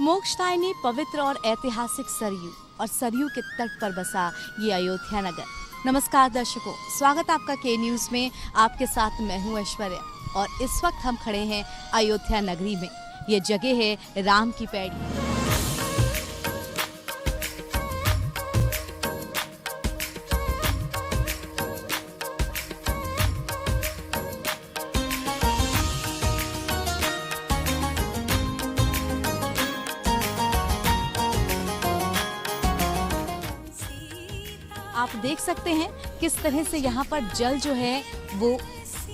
मोक्षदायिनी पवित्र और ऐतिहासिक सरयू और सरयू के तट पर बसा ये अयोध्या नगर। नमस्कार दर्शकों, स्वागत आपका के न्यूज़ में। आपके साथ मैं हूँ ऐश्वर्या और इस वक्त हम खड़े हैं अयोध्या नगरी में। ये जगह है राम की पैड़ी। आप देख सकते हैं किस तरह से यहाँ पर जल जो है वो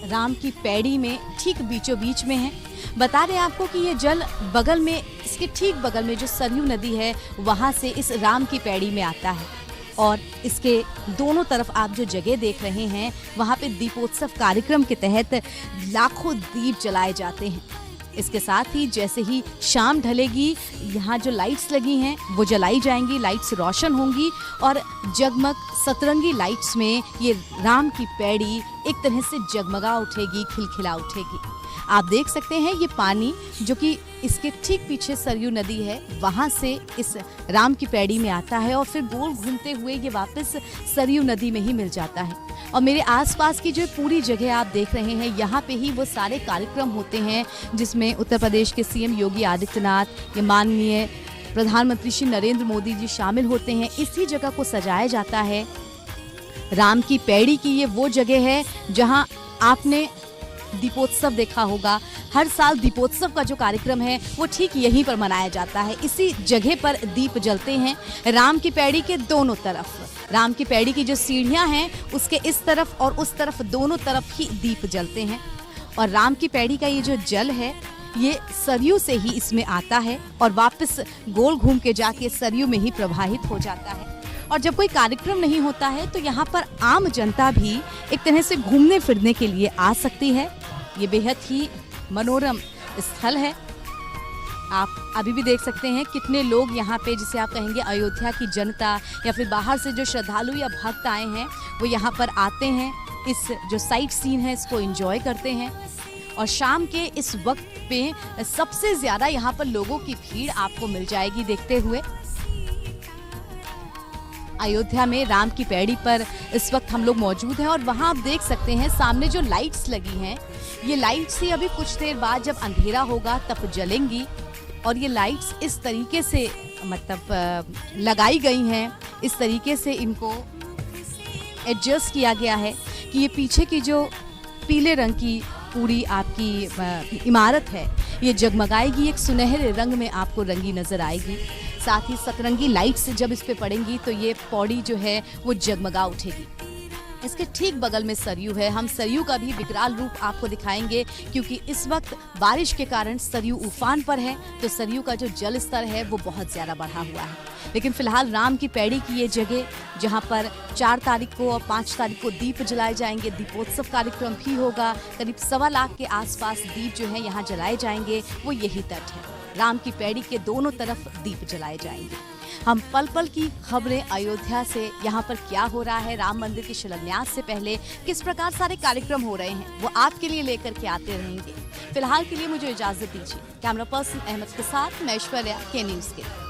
राम की पैड़ी में ठीक बीचों बीच में है। बता रहे हैं आपको कि ये जल बगल में, इसके ठीक बगल में जो सरयू नदी है वहाँ से इस राम की पैड़ी में आता है। और इसके दोनों तरफ आप जो जगह देख रहे हैं वहाँ पे दीपोत्सव कार्यक्रम के तहत लाखों दीप जलाए जाते हैं। इसके साथ ही जैसे ही शाम ढलेगी यहाँ जो लाइट्स लगी हैं वो जलाई जाएंगी, लाइट्स रोशन होंगी और जगमग सतरंगी लाइट्स में ये राम की पैड़ी एक तरह से जगमगा उठेगी, खिलखिला उठेगी। आप देख सकते हैं ये पानी जो कि इसके ठीक पीछे सरयू नदी है वहाँ से इस राम की पैड़ी में आता है और फिर गोल घूमते हुए ये वापस सरयू नदी में ही मिल जाता है। और मेरे आसपास की जो पूरी जगह आप देख रहे हैं यहाँ पे ही वो सारे कार्यक्रम होते हैं जिसमें उत्तर प्रदेश के सीएम योगी आदित्यनाथ, ये माननीय प्रधानमंत्री श्री नरेंद्र मोदी जी शामिल होते हैं। इसी जगह को सजाया जाता है। राम की पैड़ी की ये वो जगह है जहाँ आपने दीपोत्सव देखा होगा। हर साल दीपोत्सव का जो कार्यक्रम है वो ठीक यहीं पर मनाया जाता है। इसी जगह पर दीप जलते हैं राम की पैड़ी के दोनों तरफ। राम की पैड़ी की जो सीढ़ियां हैं उसके इस तरफ और उस तरफ दोनों तरफ ही दीप जलते हैं। और राम की पैड़ी का ये जो जल है ये सरयू से ही इसमें आता है और वापस गोल घूम के जाके सरयू में ही प्रवाहित हो जाता है। और जब कोई कार्यक्रम नहीं होता है तो यहाँ पर आम जनता भी एक तरह से घूमने फिरने के लिए आ सकती है। ये बेहद ही मनोरम स्थल है। आप अभी भी देख सकते हैं कितने लोग यहाँ पे, जिसे आप कहेंगे अयोध्या की जनता या फिर बाहर से जो श्रद्धालु या भक्त आए हैं वो यहाँ पर आते हैं, इस जो साइट सीन है इसको एंजॉय करते हैं। और शाम के इस वक्त पे सबसे ज़्यादा यहाँ पर लोगों की भीड़ आपको मिल जाएगी देखते हुए। अयोध्या में राम की पैड़ी पर इस वक्त हम लोग मौजूद हैं और वहाँ आप देख सकते हैं सामने जो लाइट्स लगी हैं, ये लाइट्स ही अभी कुछ देर बाद जब अंधेरा होगा तब जलेंगी। और ये लाइट्स इस तरीके से मतलब लगाई गई हैं, इस तरीके से इनको एडजस्ट किया गया है कि ये पीछे की जो पीले रंग की पूरी आपकी इमारत है ये जगमगाएगी, एक सुनहरे रंग में आपको रंगी नजर आएगी। साथ ही सतरंगी लाइट्स जब इस पे पड़ेंगी तो ये पौड़ी जो है वो जगमगा उठेगी। इसके ठीक बगल में सरयू है। हम सरयू का भी विकराल रूप आपको दिखाएंगे क्योंकि इस वक्त बारिश के कारण सरयू उफान पर है तो सरयू का जो जल स्तर है वो बहुत ज़्यादा बढ़ा हुआ है। लेकिन फिलहाल राम की पैड़ी की ये जगह जहाँ पर 4 तारीख को और 5 तारीख को दीप जलाए जाएंगे, दीपोत्सव कार्यक्रम भी होगा। करीब 1.25 लाख के आसपास दीप जो है यहाँ जलाए जाएंगे, वो यही तट है। राम की पैड़ी के दोनों तरफ दीप जलाए जाएंगे। हम पल पल की खबरें अयोध्या से, यहाँ पर क्या हो रहा है, राम मंदिर के शिलान्यास से पहले किस प्रकार सारे कार्यक्रम हो रहे हैं, वो आपके लिए लेकर के आते रहेंगे। फिलहाल के लिए मुझे इजाजत दीजिए। कैमरा पर्सन अहमद के साथ मैं ऐश्वर्या, के न्यूज़ के।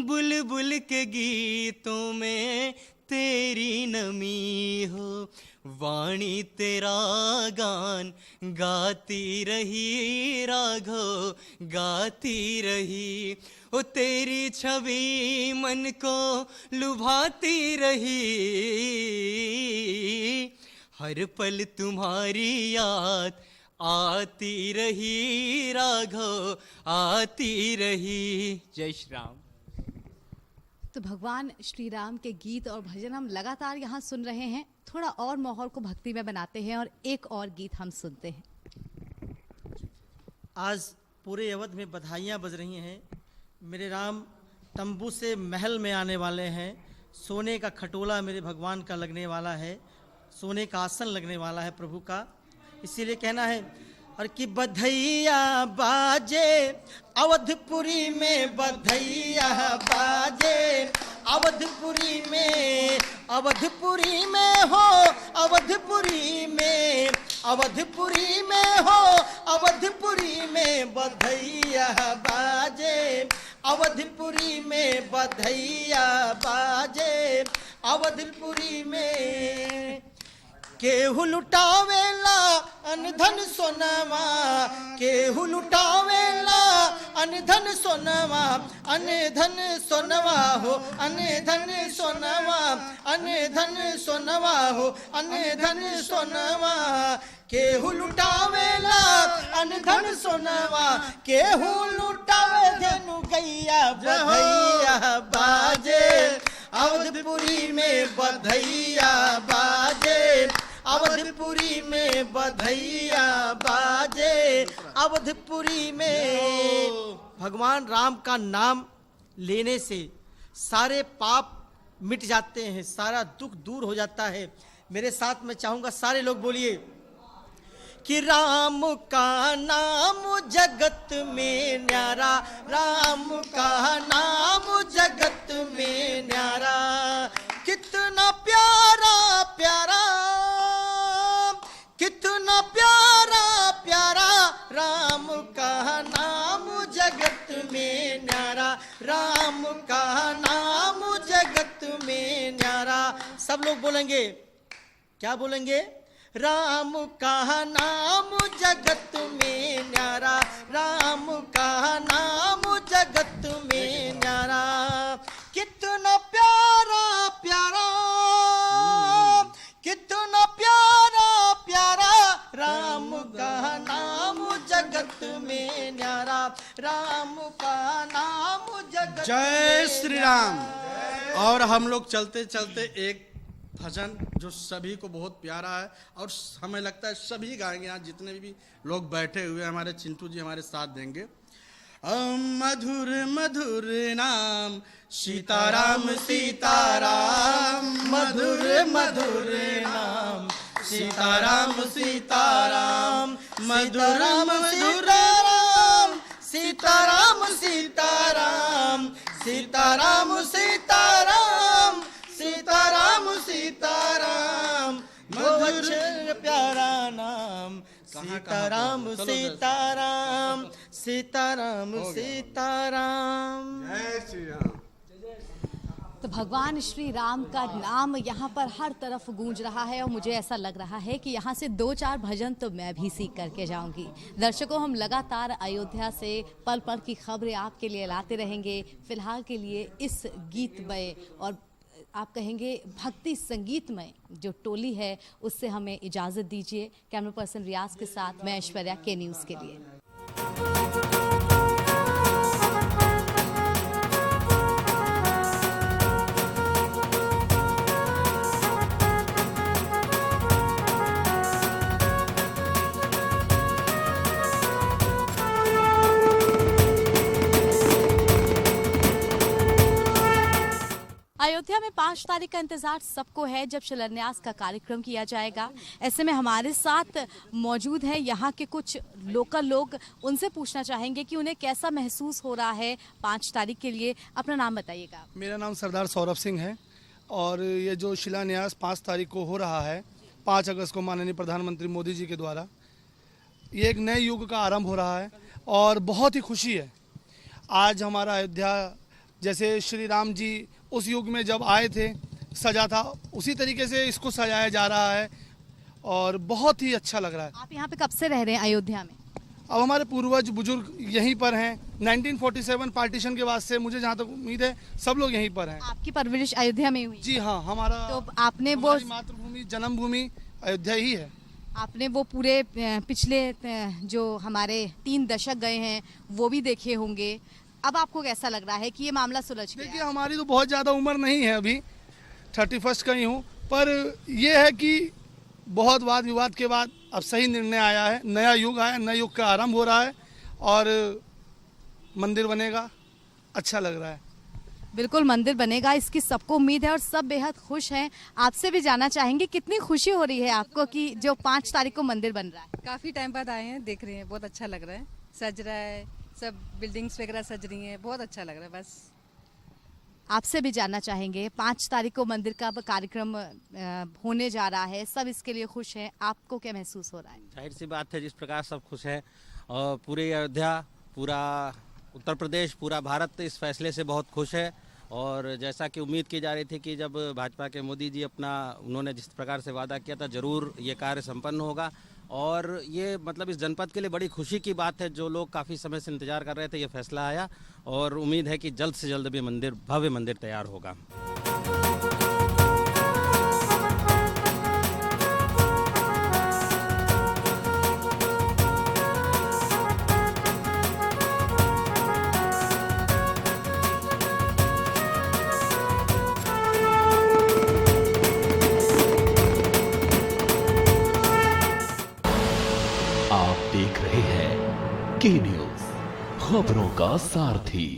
बुलबुल के गीतों में तेरी नमी हो, वाणी तेरा गान गाती रही राघव, गाती रही। ओ तेरी छवि मन को लुभाती रही, हर पल तुम्हारी याद आती रही राघव, आती रही। जय श्री राम। तो भगवान श्री राम के गीत और भजन हम लगातार यहाँ सुन रहे हैं। थोड़ा और माहौल को भक्ति में बनाते हैं और एक और गीत हम सुनते हैं। आज पूरे अवध में बधाइयाँ बज रही हैं। मेरे राम तंबू से महल में आने वाले हैं। सोने का खटोला मेरे भगवान का लगने वाला है, सोने का आसन लगने वाला है प्रभु का। इसीलिए कहना है और कि बधैया बाजे अवधपुरी में, बधैया बाजे अवधपुरी में, अवधपुरी में हो, अवधपुरी में, अवधपुरी में हो, अवधपुरी में बधैया बाजे, अवधपुरी में बधैया बाजे, अवधपुरी में। केहू लुटावेला अनधन सोनवा, केहू लुटावेला अनधन सोनवा, अनधन सोनवा हो, अनधन सोनवा, अनधन सोनवा हो, अनधन सोनवा। केहू लुटावेला अनधन सोनवा, केहू लुटावे धनु गैया, बधैया बाजे अवधपुरी में, बधैया बाजे अवधपुरी में, बधैया बाजे अवधपुरी में। भगवान राम का नाम लेने से सारे पाप मिट जाते हैं, सारा दुख दूर हो जाता है। मेरे साथ में चाहूंगा सारे लोग बोलिए कि राम का नाम जगत में न्यारा, राम का नाम जगत में न्यारा। कितना प्यारा प्यारा, कितना प्यारा प्यारा, राम का नाम जगत में न्यारा, राम का नाम जगत में न्यारा। सब लोग बोलेंगे, क्या बोलेंगे? राम का नाम जगत में न्यारा, राम का नाम जगत में न्यारा। कितना प्यारा प्यारा, कितना प्यारा प्यारा, राम का नाम जगत में न्यारा, राम का नाम जगत। जय श्री राम। और हम लोग चलते चलते एक भजन जो सभी को बहुत प्यारा है और हमें लगता है सभी गाएंगे। यहाँ जितने भी लोग बैठे हुए हमारे चिंटू जी हमारे साथ देंगे। मधुर मधुर नाम सीताराम सीताराम, मधुर मधुर नाम सीताराम सीताराम, मधुर मधुर नाम सीताराम सीताराम, सीताराम सीताराम, सीताराम सीताराम। मधुर प्यारा नाम सीताराम सीताराम, सीताराम सीताराम। जय श्री राम। तो भगवान श्री राम का नाम यहाँ पर हर तरफ गूंज रहा है और मुझे ऐसा लग रहा है कि यहाँ से 2-4 भजन तो मैं भी सीख करके जाऊंगी। दर्शकों, हम लगातार अयोध्या से पल पल की खबरें आपके लिए लाते रहेंगे। फिलहाल के लिए इस गीतमय और आप कहेंगे भक्ति संगीतमय जो टोली है उससे हमें इजाज़त दीजिए। कैमरा पर्सन रियाज के साथ मैं ऐश्वर्या, के न्यूज़ के लिए। अयोध्या में 5 तारीख का इंतजार सबको है जब शिलान्यास का कार्यक्रम किया जाएगा। ऐसे में हमारे साथ मौजूद हैं यहाँ के कुछ लोकल लोग। उनसे पूछना चाहेंगे कि उन्हें कैसा महसूस हो रहा है 5 तारीख के लिए। अपना नाम बताइएगा। मेरा नाम सरदार सौरभ सिंह है और ये जो शिलान्यास 5 तारीख को हो रहा है, 5 अगस्त को माननीय प्रधानमंत्री मोदी जी के द्वारा, ये एक नए युग का आरंभ हो रहा है और बहुत ही खुशी है। आज हमारा अयोध्या जैसे श्री राम जी उस युग में जब आए थे सजा था, उसी तरीके से इसको सजाया जा रहा है और बहुत ही अच्छा लग रहा है। आप यहाँ पे कब से रह रहे हैं अयोध्या में? अब हमारे पूर्वज बुजुर्ग यहीं पर हैं। 1947 पार्टीशन के बाद से मुझे जहाँ तक उम्मीद है सब लोग यहीं पर हैं। आपकी परवरिश अयोध्या में हुई? जी हाँ, हमारा तो आपने वो मातृभूमि जन्मभूमि अयोध्या ही है। आपने वो पूरे पिछले जो हमारे 3 दशक गए हैं वो भी देखे होंगे। अब आपको कैसा लग रहा है कि ये मामला सुलझ गया? देखिए, हमारी तो बहुत ज़्यादा उम्र नहीं है, अभी 31 का ही हूँ, पर ये है कि बहुत वाद विवाद के बाद अब सही निर्णय आया है, नया युग आया, नए युग का आरंभ हो रहा है और मंदिर बनेगा, अच्छा लग रहा है। बिल्कुल मंदिर बनेगा, इसकी सबको उम्मीद है और सब बेहद खुश हैं। आपसे भी जानना चाहेंगे कितनी खुशी हो रही है आपको कि जो 5 तारीख को मंदिर बन रहा है? काफ़ी टाइम बाद आए हैं, देख रहे हैं, बहुत अच्छा लग रहा है, सज रहा है, सब बिल्डिंग्स वगैरह सज रही हैं, बहुत अच्छा लग रहा है। बस आपसे भी जानना चाहेंगे 5 तारीख को मंदिर का कार्यक्रम होने जा रहा है, सब इसके लिए खुश हैं, आपको क्या महसूस हो रहा है? जाहिर सी बात है, जिस प्रकार सब खुश हैं और पूरे अयोध्या, पूरा उत्तर प्रदेश, पूरा भारत इस फैसले से बहुत खुश है। और जैसा कि उम्मीद की जा रही थी कि जब भाजपा के मोदी जी उन्होंने जिस प्रकार से वादा किया था, ज़रूर ये कार्य संपन्न होगा। और ये मतलब इस जनपद के लिए बड़ी खुशी की बात है, जो लोग काफ़ी समय से इंतजार कर रहे थे, ये फैसला आया और उम्मीद है कि जल्द से जल्द भी भव्य मंदिर तैयार होगा। आप देख रहे हैं के न्यूज, खबरों का सारथी।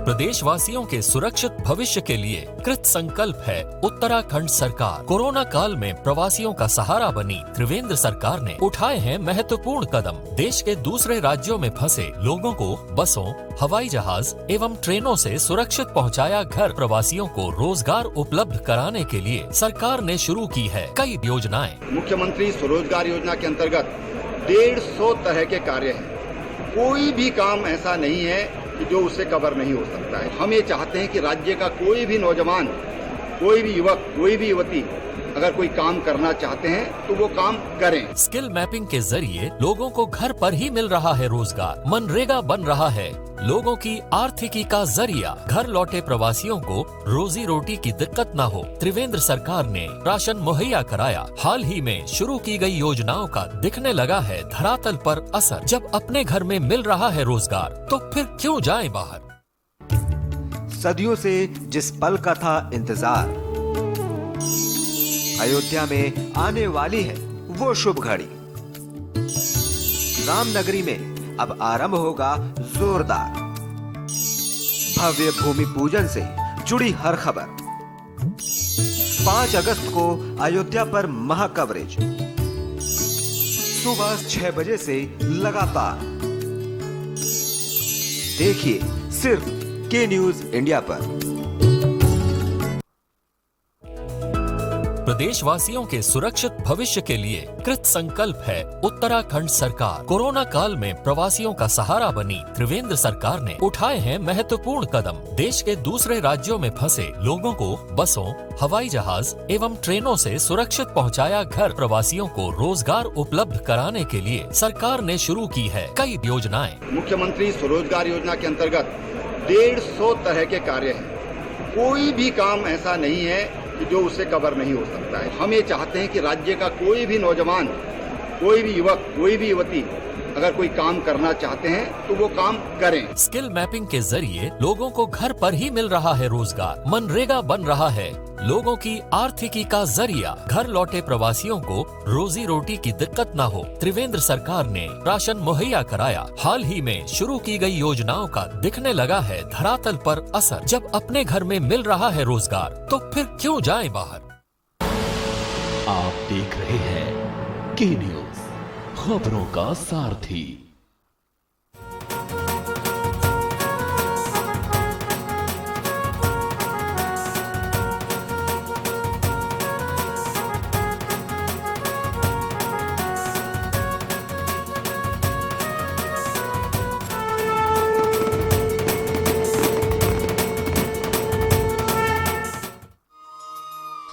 प्रदेशवासियों के सुरक्षित भविष्य के लिए कृत संकल्प है उत्तराखंड सरकार। कोरोना काल में प्रवासियों का सहारा बनी त्रिवेंद्र सरकार ने उठाए हैं महत्वपूर्ण कदम। देश के दूसरे राज्यों में फंसे लोगों को बसों, हवाई जहाज एवं ट्रेनों से सुरक्षित पहुंचाया घर। प्रवासियों को रोजगार उपलब्ध कराने के लिए सरकार ने शुरू की है कई योजनाएं। मुख्यमंत्री स्वरोजगार योजना के अंतर्गत 150 तरह के कार्य हैं। कोई भी काम ऐसा नहीं है कि जो उससे कवर नहीं हो सकता है। हम ये चाहते हैं कि राज्य का कोई भी नौजवान, कोई भी युवक, कोई भी युवती अगर कोई काम करना चाहते हैं तो वो काम करें। स्किल मैपिंग के जरिए लोगों को घर पर ही मिल रहा है रोजगार। मनरेगा बन रहा है लोगों की आर्थिकी का जरिया। घर लौटे प्रवासियों को रोजी रोटी की दिक्कत न हो, त्रिवेंद्र सरकार ने राशन मुहैया कराया। हाल ही में शुरू की गई योजनाओं का दिखने लगा है धरातल पर असर। जब अपने घर में मिल रहा है रोजगार तो फिर क्यों जाएं बाहर। सदियों से जिस पल का था इंतजार, अयोध्या में आने वाली है वो शुभ घड़ी। रामनगरी में अब आरंभ होगा जोरदार भव्य भूमि पूजन से जुड़ी हर खबर। 5 अगस्त को अयोध्या पर महा कवरेज, सुबह 6 बजे से लगातार। देखिए सिर्फ के न्यूज इंडिया पर। प्रदेशवासियों के सुरक्षित भविष्य के लिए कृत संकल्प है उत्तराखंड सरकार। कोरोना काल में प्रवासियों का सहारा बनी त्रिवेंद्र सरकार ने उठाए हैं महत्वपूर्ण कदम। देश के दूसरे राज्यों में फंसे लोगों को बसों, हवाई जहाज एवं ट्रेनों से सुरक्षित पहुंचाया घर। प्रवासियों को रोजगार उपलब्ध कराने के लिए सरकार ने शुरू की है कई योजनाएं। मुख्यमंत्री स्वरोजगार योजना के अंतर्गत 150 तरह के कार्य हैं। कोई भी काम ऐसा नहीं है कि जो उससे कवर नहीं हो सकता है। हम ये चाहते हैं कि राज्य का कोई भी नौजवान, कोई भी युवक, कोई भी युवती अगर कोई काम करना चाहते हैं तो वो काम करें। स्किल मैपिंग के जरिए लोगों को घर पर ही मिल रहा है रोजगार। मनरेगा बन रहा है लोगों की आर्थिकी का जरिया। घर लौटे प्रवासियों को रोजी रोटी की दिक्कत न हो, त्रिवेंद्र सरकार ने राशन मुहैया कराया। हाल ही में शुरू की गई योजनाओं का दिखने लगा है धरातल पर असर। जब अपने घर में मिल रहा है रोजगार तो फिर क्यों जाएं बाहर। आप देख रहे हैं के न्यूज, खबरों का सारथी।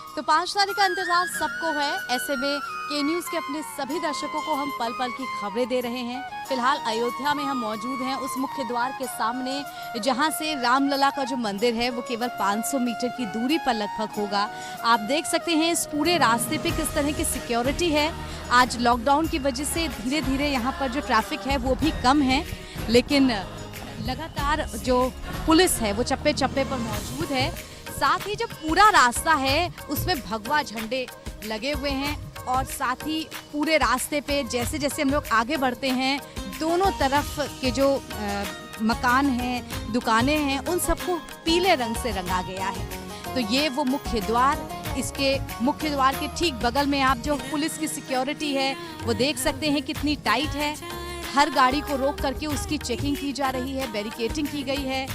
तो 5 तारीख का इंतजार सबको है। ऐसे में के न्यूज़ के अपने सभी दर्शकों को हम पल पल की खबरें दे रहे हैं। फिलहाल अयोध्या में हम मौजूद हैं उस मुख्य द्वार के सामने जहां से रामलला का जो मंदिर है वो केवल 500 मीटर की दूरी पर लगभग होगा। आप देख सकते हैं इस पूरे रास्ते पे किस तरह की सिक्योरिटी है। आज लॉकडाउन की वजह से धीरे धीरे यहाँ पर जो ट्रैफिक है वो भी कम है, लेकिन लगातार जो पुलिस है वो चप्पे चप्पे पर मौजूद है। साथ ही जो पूरा रास्ता है उसमें भगवा झंडे लगे हुए हैं और साथ ही पूरे रास्ते पे जैसे जैसे हम लोग आगे बढ़ते हैं दोनों तरफ के जो मकान हैं, दुकानें हैं, उन सबको पीले रंग से रंगा गया है। तो ये वो मुख्य द्वार, इसके मुख्य द्वार के ठीक बगल में आप जो पुलिस की सिक्योरिटी है वो देख सकते हैं कितनी टाइट है। हर गाड़ी को रोक करके उसकी चेकिंग की जा रही है, बैरिकेडिंग की गई है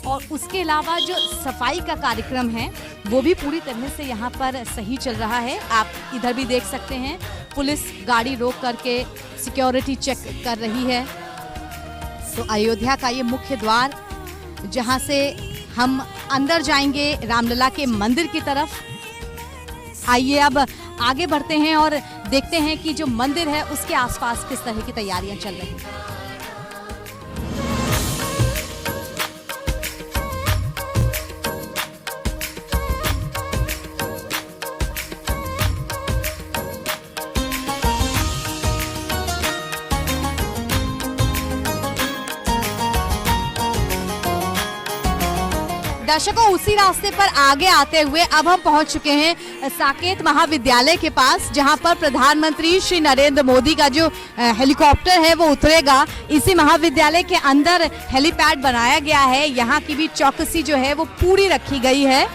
और उसके अलावा जो सफाई का कार्यक्रम है वो भी पूरी तरह से यहाँ पर सही चल रहा है। आप इधर भी देख सकते हैं पुलिस गाड़ी रोक करके सिक्योरिटी चेक कर रही है। तो अयोध्या का ये मुख्य द्वार जहाँ से हम अंदर जाएंगे रामलला के मंदिर की तरफ। आइए अब आगे बढ़ते हैं और देखते हैं कि जो मंदिर है उसके आसपास किस तरह की तैयारियां चल रही हैं। दर्शकों, उसी रास्ते पर आगे आते हुए अब हम पहुंच चुके हैं साकेत महाविद्यालय के पास, जहां पर प्रधानमंत्री श्री नरेंद्र मोदी का जो हेलीकॉप्टर है वो उतरेगा। इसी महाविद्यालय के अंदर हेलीपैड बनाया गया है। यहां की भी चौकसी जो है वो पूरी रखी गई है।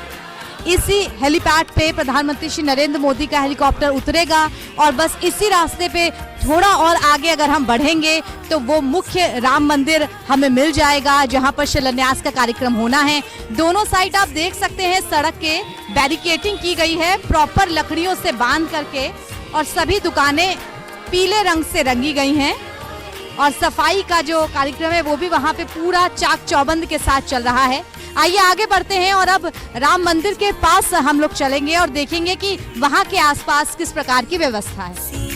इसी हेलीपैड पे प्रधानमंत्री श्री नरेंद्र मोदी का हेलीकॉप्टर उतरेगा और बस इसी रास्ते पे थोड़ा और आगे अगर हम बढ़ेंगे तो वो मुख्य राम मंदिर हमें मिल जाएगा, जहां पर शिलान्यास का कार्यक्रम होना है। दोनों साइड आप देख सकते हैं सड़क के बैरिकेडिंग की गई है प्रॉपर लकड़ियों से बांध करके और सभी दुकानें पीले रंग से रंगी गई हैं और सफाई का जो कार्यक्रम है वो भी वहां पे पूरा चाक चौबंद के साथ चल रहा है। आइए आगे बढ़ते हैं और अब राम मंदिर के पास हम लोग चलेंगे और देखेंगे कि वहां के आसपास किस प्रकार की व्यवस्था है।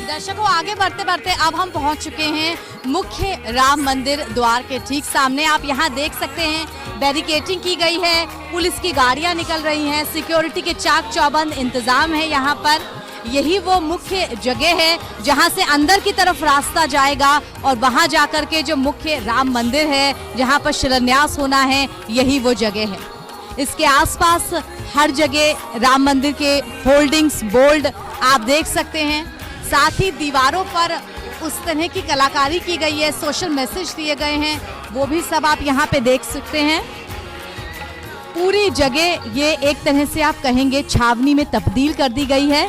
दर्शकों, आगे बढ़ते बढ़ते अब हम पहुंच चुके हैं मुख्य राम मंदिर द्वार के ठीक सामने। आप यहां देख सकते हैं बैरिकेडिंग की गई है, पुलिस की गाड़ियां निकल रही हैं, सिक्योरिटी के चाक चौबंद इंतजाम है यहाँ पर। यही वो मुख्य जगह है जहां से अंदर की तरफ रास्ता जाएगा और वहां जाकर के जो मुख्य राम मंदिर है जहां पर शिलान्यास होना है, यही वो जगह है। इसके आसपास हर जगह राम मंदिर के होल्डिंग्स, बोर्ड आप देख सकते हैं। साथ ही दीवारों पर उस तरह की कलाकारी की गई है, सोशल मैसेज दिए गए हैं, वो भी सब आप यहाँ पे देख सकते हैं। पूरी जगह ये एक तरह से आप कहेंगे छावनी में तब्दील कर दी गई है।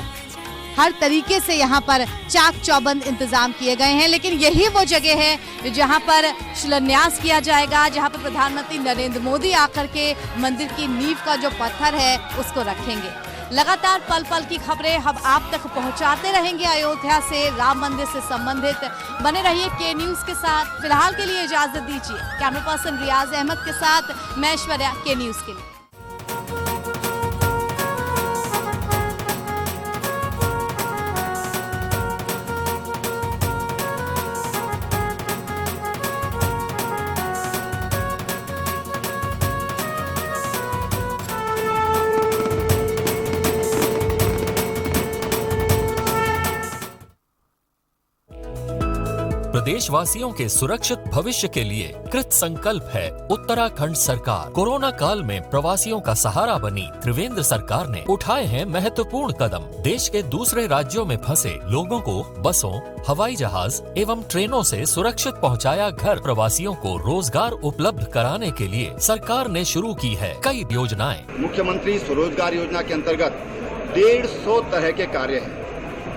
हर तरीके से यहाँ पर चाक चौबंद इंतजाम किए गए हैं, लेकिन यही वो जगह है जहाँ पर शिलान्यास किया जाएगा, जहाँ पर प्रधानमंत्री नरेंद्र मोदी आकर के मंदिर की नींव का जो पत्थर है उसको रखेंगे। लगातार पल पल की खबरें हम आप तक पहुंचाते रहेंगे अयोध्या से, राम मंदिर से संबंधित। बने रहिए के न्यूज़ के साथ। फिलहाल के लिए इजाजत दीजिए। कैमरा पर्सन रियाज अहमद के साथ मैं ऐश्वर्या, के न्यूज़ के लिए। प्रदेशवासियों के सुरक्षित भविष्य के लिए कृत संकल्प है उत्तराखंड सरकार। कोरोना काल में प्रवासियों का सहारा बनी त्रिवेंद्र सरकार ने उठाए हैं महत्वपूर्ण कदम। देश के दूसरे राज्यों में फंसे लोगों को बसों, हवाई जहाज एवं ट्रेनों से सुरक्षित पहुंचाया घर। प्रवासियों को रोजगार उपलब्ध कराने के लिए सरकार ने शुरू की है कई योजनाएं। मुख्यमंत्री स्वरोजगार योजना के अंतर्गत 150 तरह के कार्य हैं।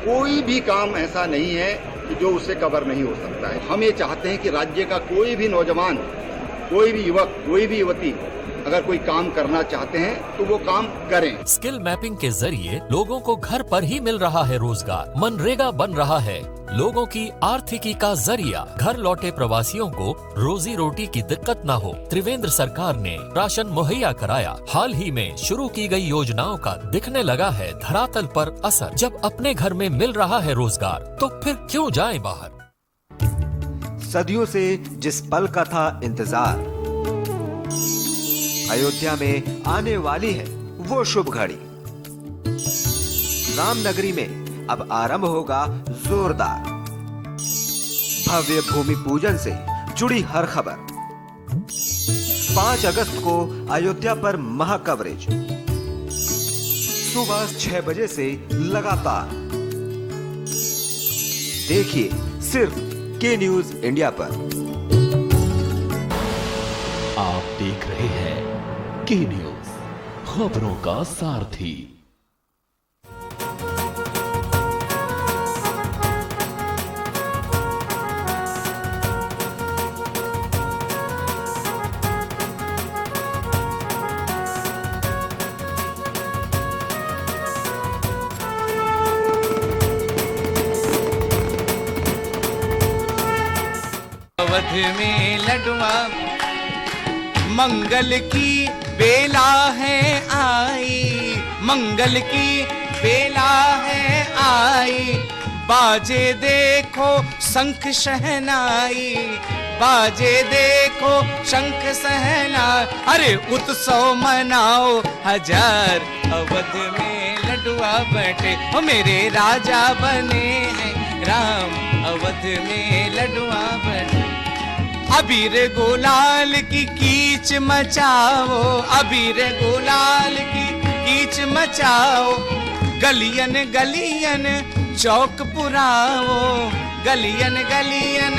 कोई भी काम ऐसा नहीं है कि जो उससे कवर नहीं हो सकता है। हम ये चाहते हैं कि राज्य का कोई भी नौजवान, कोई भी युवक, कोई भी युवती अगर कोई काम करना चाहते हैं तो वो काम करें। स्किल मैपिंग के जरिए लोगों को घर पर ही मिल रहा है रोजगार। मनरेगा बन रहा है लोगों की आर्थिकी का जरिया। घर लौटे प्रवासियों को रोजी रोटी की दिक्कत न हो, त्रिवेंद्र सरकार ने राशन मुहैया कराया। हाल ही में शुरू की गई योजनाओं का दिखने लगा है धरातल पर असर। जब अपने घर में मिल रहा है रोजगार तो फिर क्यों जाएं बाहर। सदियों से जिस पल का था इंतजार, अयोध्या में आने वाली है वो शुभ घड़ी। रामनगरी में अब आरंभ होगा जोरदार भव्य भूमि पूजन से जुड़ी हर खबर। 5 अगस्त को अयोध्या पर महा कवरेज सुबह 6 बजे से लगातार। देखिए सिर्फ के न्यूज इंडिया पर। आप देख रहे हैं के न्यूज, खबरों का सारथी। अवध में लडुआ मंगल की बेला है आई, मंगल की बेला है आई। बाजे देखो शंख शहनाई, बाजे देखो शंख सहनाई। अरे उत्सव मनाओ हजार, अवध में लडुआ बैठे ओ मेरे राजा बने हैं राम। अवध में लडुआ बैठे, अबीर गुलाल की कीच मचाओ, अबीर गुलाल की कीच मचाओ। गलियन गलियन चौक पुराओ, गलियन गलियन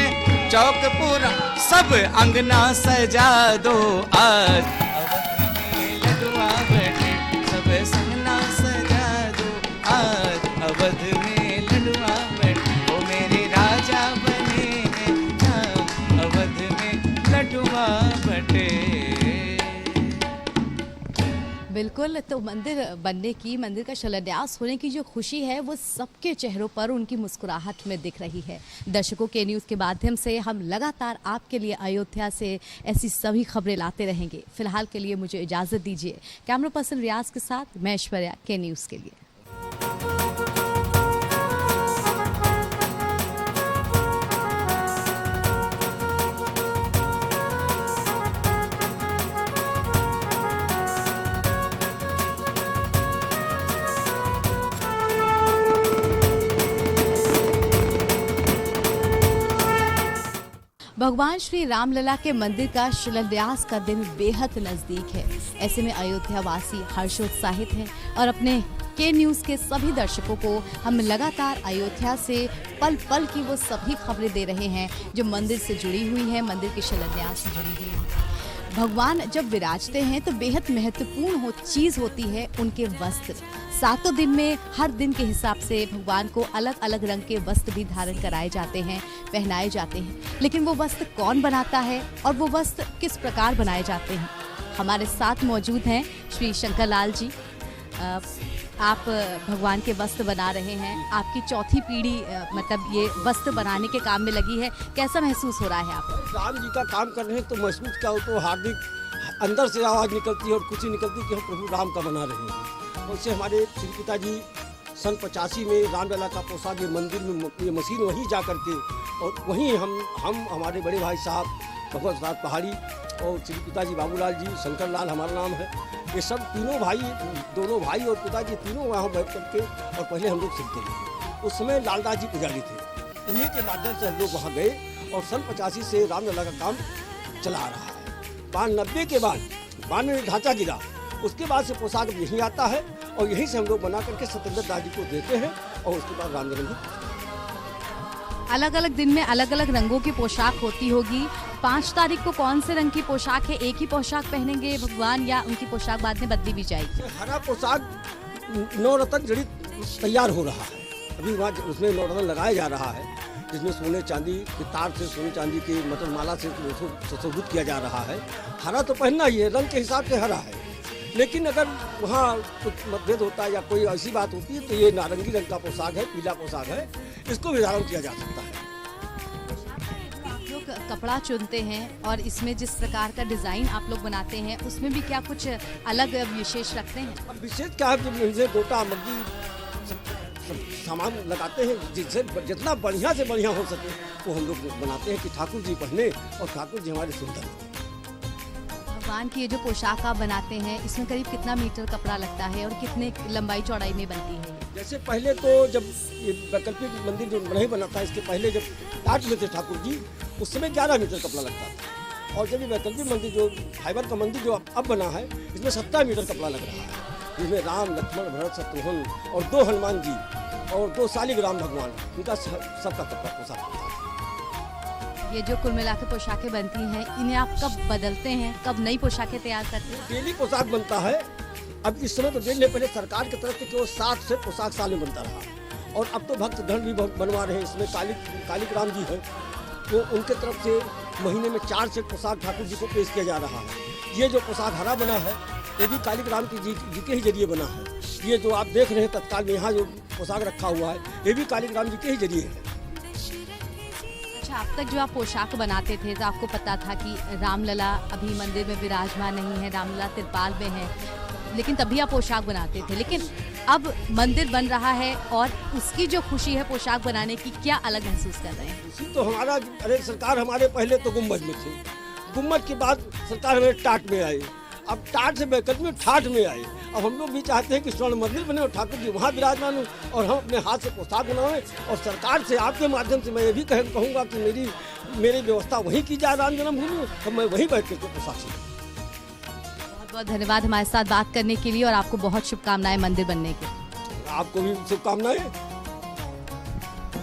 चौक पुरा। सब अंगना सजा दो आज, अवध में लडुआ बैठे सब संगना सजा दो आज। अवध में लडुआ बैठे ओ मेरे राजा बने हैं राम। अवध में लडुआ बैठे। बिल्कुल, तो मंदिर बनने की, मंदिर का शिलान्यास होने की जो खुशी है वो सबके चेहरों पर उनकी मुस्कुराहट में दिख रही है। दर्शकों के न्यूज़ के माध्यम से हम लगातार आपके लिए अयोध्या से ऐसी सभी खबरें लाते रहेंगे। फिलहाल के लिए मुझे इजाज़त दीजिए। कैमरा पर्सन रियाज के साथ मैं ऐश्वर्या, के न्यूज़ के लिए। भगवान श्री रामलला के मंदिर का शिलान्यास का दिन बेहद नज़दीक है। ऐसे में अयोध्या वासी हर्षोत्साहित हैं और अपने के न्यूज़ के सभी दर्शकों को हम लगातार अयोध्या से पल पल की वो सभी खबरें दे रहे हैं जो मंदिर से जुड़ी हुई हैं, मंदिर के शिलान्यास से जुड़ी हुई हैं। भगवान जब विराजते हैं तो बेहद महत्वपूर्ण चीज़ होती है उनके वस्त्र। 7 दिन में हर दिन के हिसाब से भगवान को अलग अलग रंग के वस्त्र भी धारण कराए जाते हैं, पहनाए जाते हैं। लेकिन वो वस्त्र कौन बनाता है और वो वस्त्र किस प्रकार बनाए जाते हैं? हमारे साथ मौजूद हैं श्री शंकर लाल जी। आप भगवान के वस्त्र बना रहे हैं, आपकी चौथी पीढ़ी मतलब ये वस्त्र बनाने के काम में लगी है। कैसा महसूस हो रहा है आपको? राम जी का काम कर रहे हैं तो महसूस क्या हो, तो हार्दिक अंदर से आवाज़ निकलती है और खुशी निकलती है कि हम प्रभु राम का बना रहे हैं। उससे हमारे श्री पिताजी सन 85 में रामलला का पोशाक ये मंदिर में ये मशीन वहीं जा करके और वहीं हम हमारे बड़े भाई साहब भगवत राज पहाड़ी और श्री पिताजी बाबूलाल जी, शंकर लाल हमारा नाम है, ये सब तीनों भाई, दोनों भाई और पिताजी तीनों वहाँ बैठ करके और पहले हम लोग सीखते थे। उस समय लालदास जी पुजारी थे, उन्हीं के माध्यम से हम लोग वहाँ गए और सन 85 से रामलला का काम चला आ रहा है। 92 के बाद 92 में ढांचा गिरा, उसके बाद से पोशाक यहीं आता है और यहीं से हम लोग बना करके सत्येंद्र दास जी को देते हैं और उसके बाद रामजन्म भी। अलग अलग दिन में अलग अलग रंगों की पोशाक होती होगी। 5 तारीख को कौन से रंग की पोशाक है? एक ही पोशाक पहनेंगे भगवान या उनकी पोशाक बाद में बदली भी जाएगी? हरा पोशाक 9 रतन जड़ित तैयार हो रहा है, अभी वहाँ उसमें 9 रतन लगाया जा रहा है। जिसमें सोने चांदी के तार से, सोने चांदी की मटर माला से सुशोभित किया जा रहा है। हरा तो पहनना ही है, रंग के हिसाब से हरा है, लेकिन अगर वहाँ कुछ मतभेद होता है या कोई ऐसी बात होती है तो ये नारंगी रंग का पोशाक है, पीला पोशाक है, इसको भी धारण किया जा सकता है। आप लोग कपड़ा चुनते हैं और इसमें जिस प्रकार का डिज़ाइन आप लोग बनाते हैं उसमें भी क्या कुछ अलग विशेष रखते हैं? अब विशेष क्या है, जब गोटा मग्गी सामान लगाते हैं, जिससे जितना बढ़िया से बढ़िया हो सके वो हम लोग बनाते हैं कि ठाकुर जी पहने और ठाकुर जी हमारे सुंदर हो। भगवान की ये जो पोशाक आप बनाते हैं इसमें करीब कितना मीटर कपड़ा लगता है और कितने लंबाई चौड़ाई में बनती है? जैसे पहले तो जब ये वैकल्पिक मंदिर जो नहीं बना था, इसके पहले जब टाट में थे ठाकुर जी, उस समय 11 मीटर कपड़ा लगता था। और जब ये वैकल्पिक मंदिर जो फाइबर का मंदिर जो अब बना है, इसमें 17 मीटर कपड़ा लग रहा है, जिसमें राम, लक्ष्मण, भरत, शत्रुघ्न और 2 हनुमान जी और 2 शालिग्राम भगवान, इनका सबका कपड़ा पोशाक होता है। ये जो कुल मिला के पोशाकें बनती हैं, इन्हें आप कब बदलते हैं, कब नई पोशाकें तैयार करते हैं? डेली पोशाक बनता है। अब इस समय तो डेली, पहले सरकार की तरफ से केवल 60 से पोशाक साल में बनता रहा, और अब तो भक्त दंड भी बनवा रहे हैं। इसमें कालीग्राम जी हैं, तो उनके तरफ से महीने में 4 से पोशाक ठाकुर जी को पेश किया जा रहा है। ये जो पोशाक हरा बना है, ये भी कालीग्राम जी के ही जरिए बना है। ये जो आप देख रहे हैं तत्काल में यहाँ जो पोशाक रखा हुआ है, ये भी कालीग्राम जी के ही जरिए है। अच्छा, अब तक जो आप पोशाक बनाते थे तो आपको पता था कि रामलला अभी मंदिर में विराजमान नहीं है, रामलला तिरपाल में है, लेकिन तभी आप पोशाक बनाते थे। लेकिन अब मंदिर बन रहा है और उसकी जो खुशी है पोशाक बनाने की, क्या अलग महसूस कर रहे हैं? खुशी तो हमारा, अरे सरकार हमारे पहले तो गुम्बद में थे, गुम्बद के बाद सरकार हमारे टाट में आई, अब टाट से वैकल्पिक में ठाठ में आए। अब हम लोग भी चाहते हैं कि स्वर्ण मंदिर बने और ठाकुर जी वहाँ विराजमान हो और हम अपने हाथ से पोशाक बनाएं। और सरकार से आपके माध्यम से मैं ये भी कहूँगा कि मेरी व्यवस्था वहीं की जाए, राम जन्मभूमि, तो मैं वहीं बैठ कर पोशाक सीखूँ। बहुत बहुत धन्यवाद हमारे साथ बात करने के लिए और आपको बहुत शुभकामनाएं मंदिर बनने की। आपको भी शुभकामनाएं।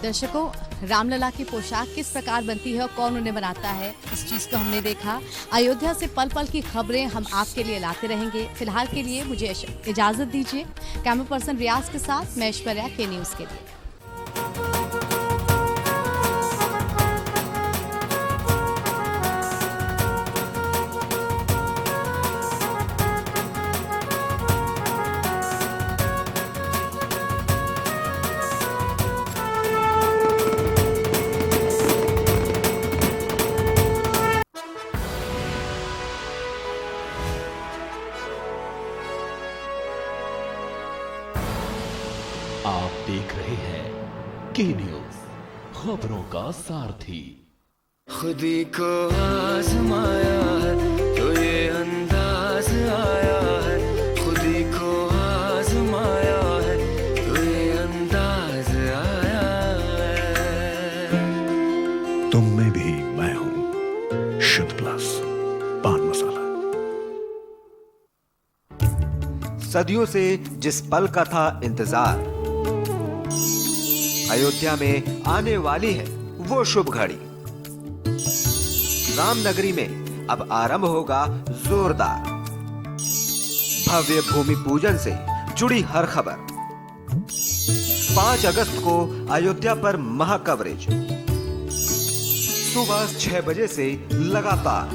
दर्शकों, रामलला की पोशाक किस प्रकार बनती है और कौन उन्हें बनाता है, इस चीज़ को हमने देखा। अयोध्या से पल पल की खबरें हम आपके लिए लाते रहेंगे। फिलहाल के लिए मुझे इजाज़त दीजिए। कैमरा पर्सन रियाज के साथ मैं ऐश्वर्या, के न्यूज़ के लिए। आप देख रहे हैं के न्यूज़, खबरों का सारथी। खुदी को आजमाया है तो ये अंदाज आया है, खुदी को आजमाया है तो ये अंदाज आया है। तुम में भी मैं हूं, शुद्ध प्लस पान मसाला। सदियों से जिस पल का था इंतजार, अयोध्या में आने वाली है वो शुभ घड़ी। रामनगरी में अब आरंभ होगा जोरदार, भव्य भूमि पूजन से जुड़ी हर खबर। 5 अगस्त को अयोध्या पर महा कवरेज, सुबह 6 बजे से लगातार।